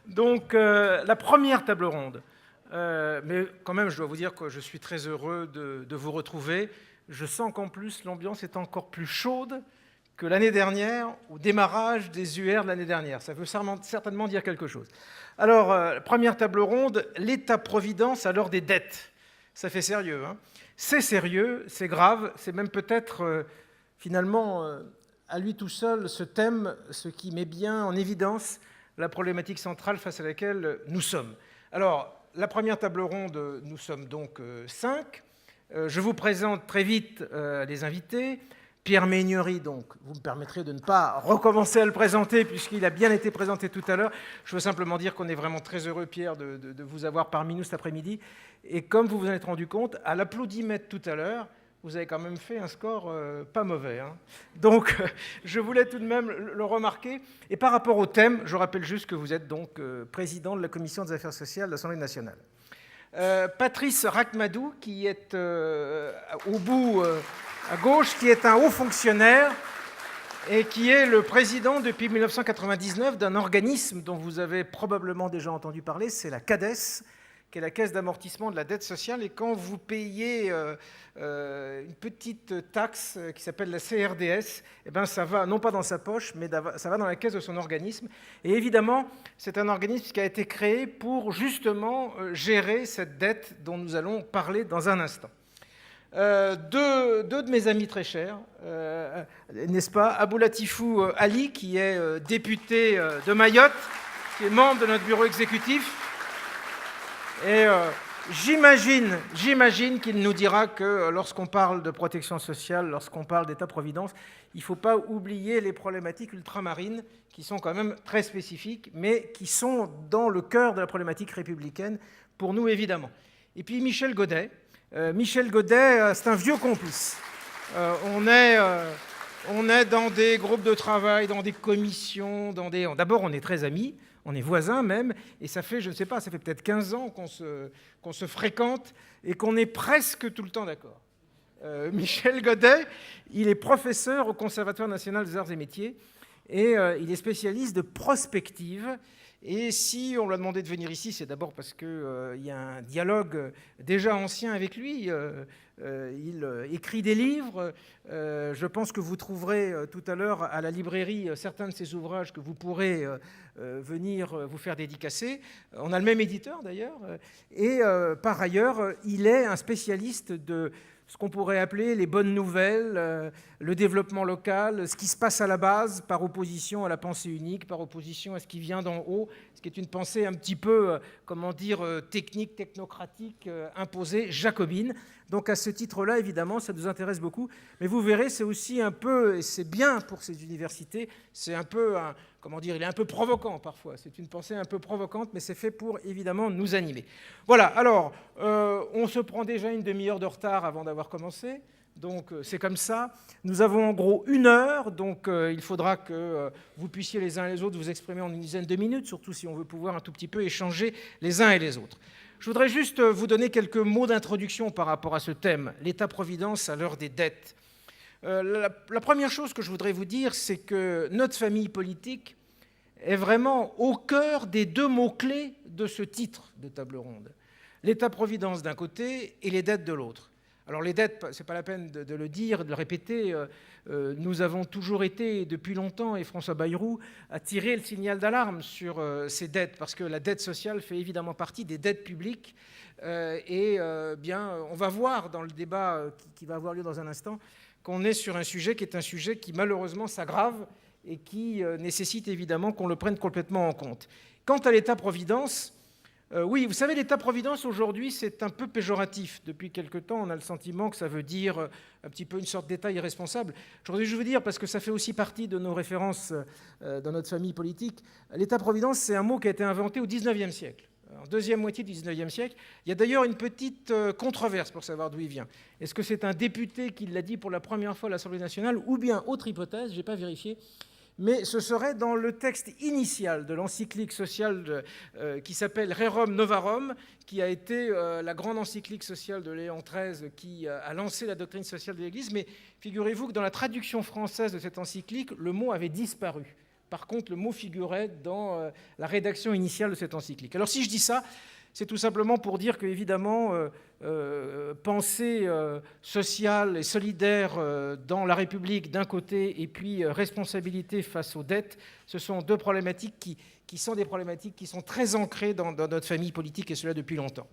Donc, la première table ronde. Mais quand même, je dois vous dire que je suis très heureux de vous retrouver. Je sens qu'en plus, l'ambiance est encore plus chaude que l'année dernière, au démarrage des UR de l'année dernière. Ça veut certainement dire quelque chose. Alors, première table ronde, l'État-providence à l'heure des dettes. Ça fait sérieux, hein. C'est sérieux, c'est grave, c'est même peut-être, finalement, à lui tout seul, ce thème, ce qui met bien en évidence la problématique centrale face à laquelle nous sommes. Alors, la première table ronde, nous sommes donc 5. Je vous présente très vite les invités. Pierre Méignery, donc, vous me permettrez de ne pas recommencer à le présenter puisqu'il a bien été présenté tout à l'heure. Je veux simplement dire qu'on est vraiment très heureux, Pierre, de vous avoir parmi nous cet après-midi. Et comme vous vous en êtes rendu compte, à l'applaudimètre tout à l'heure, vous avez quand même fait un score pas mauvais, hein. Donc, je voulais tout de même le remarquer. Et par rapport au thème, je rappelle juste que vous êtes donc président de la Commission des affaires sociales de l'Assemblée nationale. Patrice Rakhmadou, qui est au bout à gauche, qui est un haut fonctionnaire et qui est le président depuis 1999 d'un organisme dont vous avez probablement déjà entendu parler, c'est la CADES, qui est la Caisse d'amortissement de la dette sociale. Et quand vous payez une petite taxe qui s'appelle la CRDS, eh ben ça va non pas dans sa poche, mais ça va dans la caisse de son organisme. Et évidemment, c'est un organisme qui a été créé pour justement gérer cette dette dont nous allons parler dans un instant. Deux de mes amis très chers, n'est-ce pas, Abou-Latifou Ali, qui est député de Mayotte, qui est membre de notre bureau exécutif. Et j'imagine qu'il nous dira que lorsqu'on parle de protection sociale, lorsqu'on parle d'État-providence, il ne faut pas oublier les problématiques ultramarines qui sont quand même très spécifiques, mais qui sont dans le cœur de la problématique républicaine, pour nous évidemment. Et puis Michel Godet. Michel Godet, c'est un vieux complice. On est dans des groupes de travail, dans des commissions, D'abord, on est très amis. On est voisins même, et ça fait, je ne sais pas, ça fait peut-être 15 ans qu'on se fréquente et qu'on est presque tout le temps d'accord. Michel Godet, il est professeur au Conservatoire national des arts et métiers et il est spécialiste de prospective. Et si on lui a demandé de venir ici, c'est d'abord parce qu'il y a un dialogue déjà ancien avec lui. Il écrit des livres. Je pense que vous trouverez tout à l'heure à la librairie certains de ses ouvrages que vous pourrez venir vous faire dédicacer. On a le même éditeur d'ailleurs. Et par ailleurs, il est un spécialiste de ce qu'on pourrait appeler les bonnes nouvelles, le développement local, ce qui se passe à la base par opposition à la pensée unique, par opposition à ce qui vient d'en haut, ce qui est une pensée un petit peu, technique, technocratique, imposée, jacobine. Donc à ce titre-là, évidemment, ça nous intéresse beaucoup. Mais vous verrez, c'est aussi un peu, et c'est bien pour ces universités, c'est un peu, il est un peu provocant parfois. C'est une pensée un peu provocante, mais c'est fait pour, évidemment, nous animer. Voilà, alors, on se prend déjà une demi-heure de retard avant d'avoir commencé. Donc c'est comme ça. Nous avons en gros 1 heure, donc il faudra que vous puissiez les uns et les autres vous exprimer en une dizaine de minutes, surtout si on veut pouvoir un tout petit peu échanger les uns et les autres. Je voudrais juste vous donner quelques mots d'introduction par rapport à ce thème, l'État-providence à l'heure des dettes. La première chose que je voudrais vous dire, c'est que notre famille politique est vraiment au cœur des 2 mots-clés de ce titre de table ronde. L'État-providence d'un côté et les dettes de l'autre. Alors les dettes, ce n'est pas la peine de le dire, de le répéter, nous avons toujours été, depuis longtemps, et François Bayrou a tiré le signal d'alarme sur ces dettes, parce que la dette sociale fait évidemment partie des dettes publiques, on va voir dans le débat qui va avoir lieu dans un instant, qu'on est sur un sujet qui est un sujet qui malheureusement s'aggrave et qui nécessite évidemment qu'on le prenne complètement en compte. Quant à l'État-providence, oui, vous savez, l'État-providence aujourd'hui, c'est un peu péjoratif. Depuis quelque temps, on a le sentiment que ça veut dire un petit peu une sorte d'État irresponsable. Aujourd'hui, je veux dire, parce que ça fait aussi partie de nos références dans notre famille politique, l'État-providence, c'est un mot qui a été inventé au XIXe siècle, en deuxième moitié du XIXe siècle. Il y a d'ailleurs une petite controverse pour savoir d'où il vient. Est-ce que c'est un député qui l'a dit pour la première fois à l'Assemblée nationale, ou bien, autre hypothèse, je n'ai pas vérifié, mais ce serait dans le texte initial de l'encyclique sociale qui s'appelle Rerum Novarum, qui a été la grande encyclique sociale de Léon XIII qui a lancé la doctrine sociale de l'Église. Mais figurez-vous que dans la traduction française de cette encyclique, le mot avait disparu. par contre, le mot figurait dans la rédaction initiale de cette encyclique. Alors si je dis ça, c'est tout simplement pour dire qu'évidemment, pensée sociale et solidaire dans la République d'un côté et puis responsabilité face aux dettes, ce sont deux problématiques qui sont des problématiques qui sont très ancrées dans notre famille politique et cela depuis longtemps.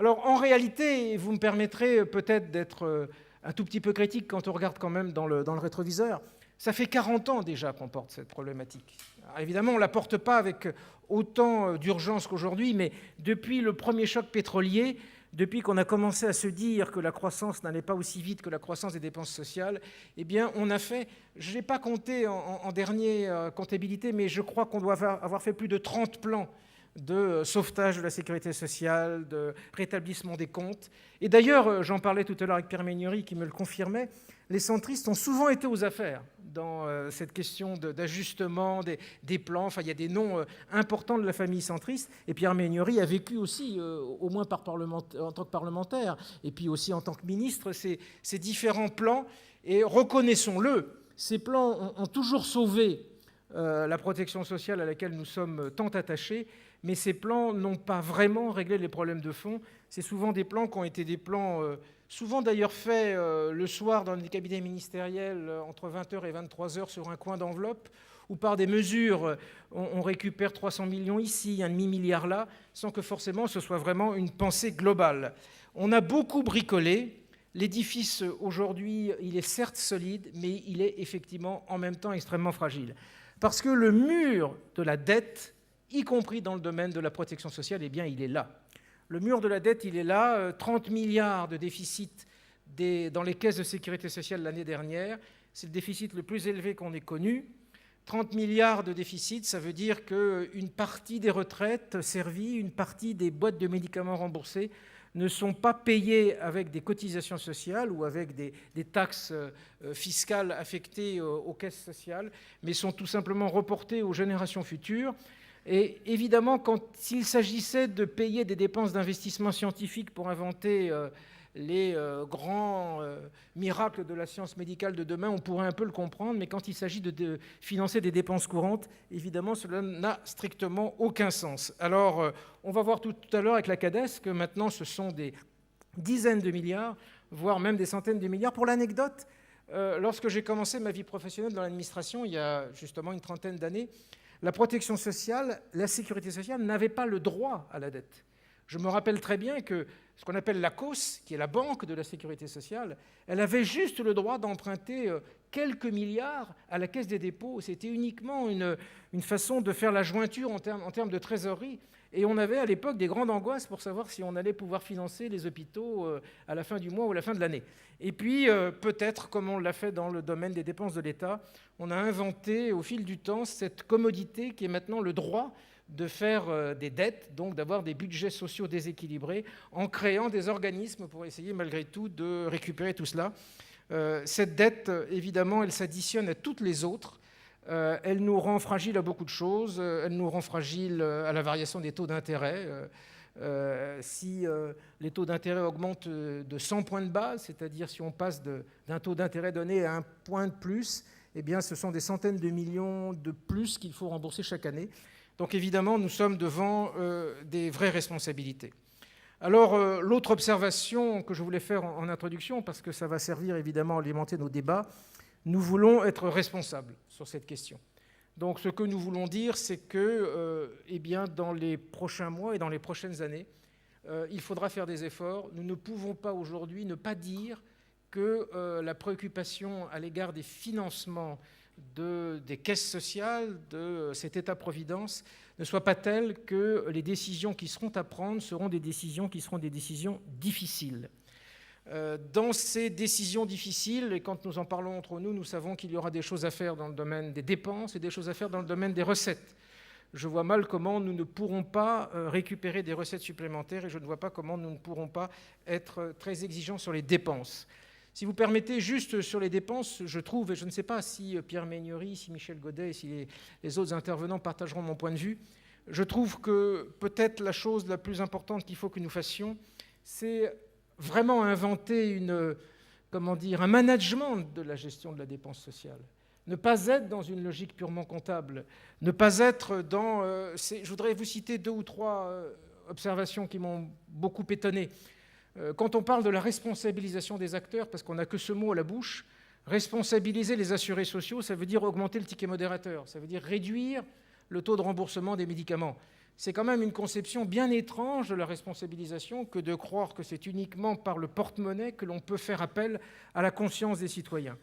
Alors en réalité, vous me permettrez peut-être d'être un tout petit peu critique quand on regarde quand même dans le rétroviseur, ça fait 40 ans déjà qu'on porte cette problématique. Alors évidemment, on ne la porte pas avec autant d'urgence qu'aujourd'hui, mais depuis le premier choc pétrolier, depuis qu'on a commencé à se dire que la croissance n'allait pas aussi vite que la croissance des dépenses sociales, eh bien, on a fait, je ne l'ai pas compté en dernière comptabilité, mais je crois qu'on doit avoir fait plus de 30 plans de sauvetage de la sécurité sociale, de rétablissement des comptes. Et d'ailleurs, j'en parlais tout à l'heure avec Pierre Mégneri qui me le confirmait, les centristes ont souvent été aux affaires dans cette question d'ajustement des plans. Enfin, il y a des noms importants de la famille centriste. Et Pierre Mégneri a vécu aussi, au moins en tant que parlementaire, et puis aussi en tant que ministre, ces différents plans. Et reconnaissons-le, ces plans ont toujours sauvé la protection sociale à laquelle nous sommes tant attachés, mais ces plans n'ont pas vraiment réglé les problèmes de fond. C'est souvent des plans qui ont été des plans, souvent d'ailleurs faits le soir dans des cabinets ministériels entre 20h et 23h sur un coin d'enveloppe, ou par des mesures, on récupère 300 millions ici, un demi-milliard là, sans que forcément ce soit vraiment une pensée globale. On a beaucoup bricolé. L'édifice aujourd'hui, il est certes solide, mais il est effectivement en même temps extrêmement fragile. Parce que le mur de la dette, y compris dans le domaine de la protection sociale, eh bien, il est là. Le mur de la dette, il est là. 30 milliards de déficit dans les caisses de sécurité sociale l'année dernière. C'est le déficit le plus élevé qu'on ait connu. 30 milliards de déficit, ça veut dire qu'une partie des retraites servies, une partie des boîtes de médicaments remboursées ne sont pas payées avec des cotisations sociales ou avec des taxes fiscales affectées aux caisses sociales, mais sont tout simplement reportées aux générations futures. Et évidemment, s'il s'agissait de payer des dépenses d'investissement scientifique pour inventer les grands miracles de la science médicale de demain, on pourrait un peu le comprendre, mais quand il s'agit de financer des dépenses courantes, évidemment, cela n'a strictement aucun sens. Alors, on va voir tout à l'heure avec la CADES que maintenant, ce sont des dizaines de milliards, voire même des centaines de milliards. Pour l'anecdote, lorsque j'ai commencé ma vie professionnelle dans l'administration, il y a justement une trentaine d'années, la protection sociale, la sécurité sociale n'avait pas le droit à la dette. Je me rappelle très bien que ce qu'on appelle la COS, qui est la banque de la sécurité sociale, elle avait juste le droit d'emprunter quelques milliards à la Caisse des dépôts. C'était uniquement une façon de faire la jointure en termes de trésorerie. Et on avait à l'époque des grandes angoisses pour savoir si on allait pouvoir financer les hôpitaux à la fin du mois ou à la fin de l'année. Et puis, peut-être, comme on l'a fait dans le domaine des dépenses de l'État, on a inventé au fil du temps cette commodité qui est maintenant le droit de faire des dettes, donc d'avoir des budgets sociaux déséquilibrés, en créant des organismes pour essayer malgré tout de récupérer tout cela. Cette dette, évidemment, elle s'additionne à toutes les autres. Elle nous rend fragiles à beaucoup de choses. Elle nous rend fragiles à la variation des taux d'intérêt. Si les taux d'intérêt augmentent de 100 points de base, c'est-à-dire si on passe d'un taux d'intérêt donné à un point de plus, eh bien, ce sont des centaines de millions de plus qu'il faut rembourser chaque année. Donc évidemment, nous sommes devant des vraies responsabilités. Alors, l'autre observation que je voulais faire en introduction, parce que ça va servir évidemment à alimenter nos débats, nous voulons être responsables sur cette question. Donc ce que nous voulons dire, c'est que eh bien, dans les prochains mois et dans les prochaines années, il faudra faire des efforts. Nous ne pouvons pas aujourd'hui ne pas dire que la préoccupation à l'égard des financements des caisses sociales, de cet État-providence, ne soit pas telle que les décisions qui seront à prendre seront des décisions qui seront des décisions difficiles. Dans ces décisions difficiles, et quand nous en parlons entre nous, nous savons qu'il y aura des choses à faire dans le domaine des dépenses et des choses à faire dans le domaine des recettes. Je vois mal comment nous ne pourrons pas récupérer des recettes supplémentaires et je ne vois pas comment nous ne pourrons pas être très exigeants sur les dépenses. Si vous permettez, juste sur les dépenses, je trouve, et je ne sais pas si Pierre Mégneri, si Michel Godet, si les autres intervenants partageront mon point de vue, je trouve que peut-être la chose la plus importante qu'il faut que nous fassions, c'est vraiment inventer un management de la gestion de la dépense sociale. ne pas être dans une logique purement comptable, ne pas être dans... je voudrais vous citer 2 ou 3 observations qui m'ont beaucoup étonné. Quand on parle de la responsabilisation des acteurs, parce qu'on n'a que ce mot à la bouche, responsabiliser les assurés sociaux, ça veut dire augmenter le ticket modérateur, ça veut dire réduire le taux de remboursement des médicaments. C'est quand même une conception bien étrange de la responsabilisation que de croire que c'est uniquement par le porte-monnaie que l'on peut faire appel à la conscience des citoyens.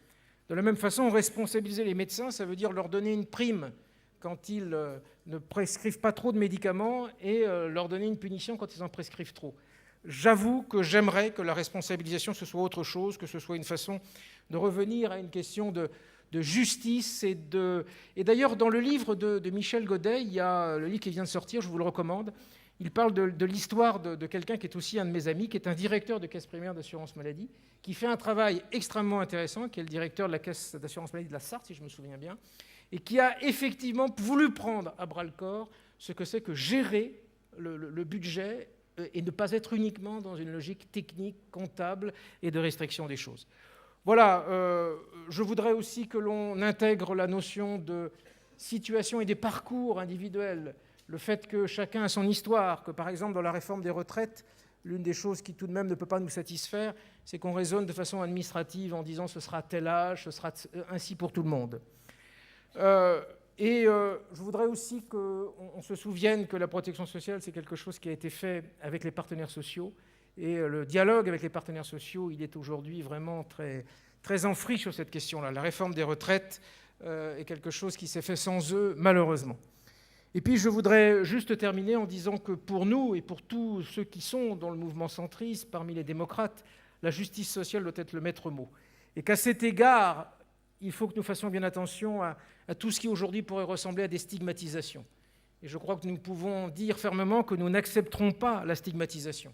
De la même façon, responsabiliser les médecins, ça veut dire leur donner une prime quand ils ne prescrivent pas trop de médicaments et leur donner une punition quand ils en prescrivent trop. J'avoue que j'aimerais que la responsabilisation, ce soit autre chose, que ce soit une façon de revenir à une question de justice. Et d'ailleurs, dans le livre de Michel Godet, il y a le livre qui vient de sortir, je vous le recommande, il parle de l'histoire de quelqu'un qui est aussi un de mes amis, qui est un directeur de caisse primaire d'assurance maladie, qui fait un travail extrêmement intéressant, qui est le directeur de la caisse d'assurance maladie de la Sarthe, si je me souviens bien, et qui a effectivement voulu prendre à bras-le-corps ce que c'est que gérer le budget et ne pas être uniquement dans une logique technique, comptable et de restriction des choses. Voilà, je voudrais aussi que l'on intègre la notion de situation et des parcours individuels, le fait que chacun a son histoire, que par exemple dans la réforme des retraites, l'une des choses qui tout de même ne peut pas nous satisfaire, c'est qu'on raisonne de façon administrative en disant ce sera tel âge, ce sera ainsi pour tout le monde. Je voudrais aussi qu'on se souvienne que la protection sociale, c'est quelque chose qui a été fait avec les partenaires sociaux. Et le dialogue avec les partenaires sociaux, il est aujourd'hui vraiment très, très en friche sur cette question-là. La réforme des retraites est quelque chose qui s'est fait sans eux, malheureusement. Et puis je voudrais juste terminer en disant que pour nous et pour tous ceux qui sont dans le mouvement centriste, parmi les démocrates, la justice sociale doit être le maître mot. Et qu'à cet égard, il faut que nous fassions bien attention à tout ce qui aujourd'hui pourrait ressembler à des stigmatisations. Et je crois que nous pouvons dire fermement que nous n'accepterons pas la stigmatisation.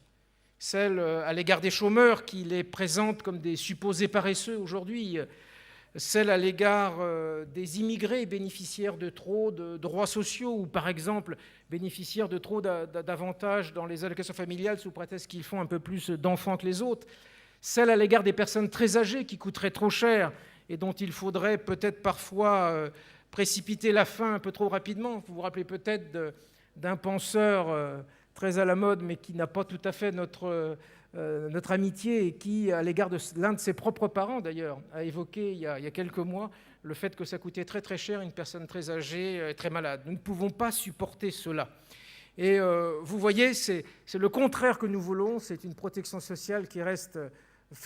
Celle à l'égard des chômeurs qui les présentent comme des supposés paresseux aujourd'hui, celle à l'égard des immigrés bénéficiaires de trop de droits sociaux ou par exemple bénéficiaires de trop d'avantages dans les allocations familiales sous prétexte qu'ils font un peu plus d'enfants que les autres, celle à l'égard des personnes très âgées qui coûteraient trop cher et dont il faudrait peut-être parfois précipiter la fin un peu trop rapidement. Vous vous rappelez peut-être d'un penseur très à la mode, mais qui n'a pas tout à fait notre amitié et qui, à l'égard de l'un de ses propres parents d'ailleurs, a évoqué il y a quelques mois le fait que ça coûtait très très cher une personne très âgée, très malade. Nous ne pouvons pas supporter cela. Et vous voyez, c'est le contraire que nous voulons, c'est une protection sociale qui reste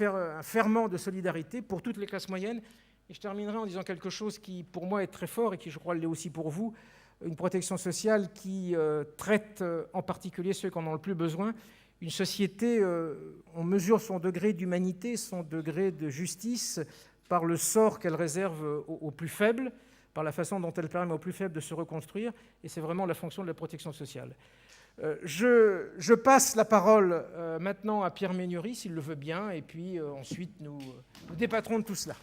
un ferment de solidarité pour toutes les classes moyennes. Et je terminerai en disant quelque chose qui pour moi est très fort et qui je crois l'est aussi pour vous, une protection sociale qui traite en particulier ceux qui en ont le plus besoin. Une société, on mesure son degré d'humanité, son degré de justice par le sort qu'elle réserve aux plus faibles, par la façon dont elle permet aux plus faibles de se reconstruire, et c'est vraiment la fonction de la protection sociale. Je passe la parole maintenant à Pierre Méniory, s'il le veut bien, et puis ensuite nous débattrons de tout cela.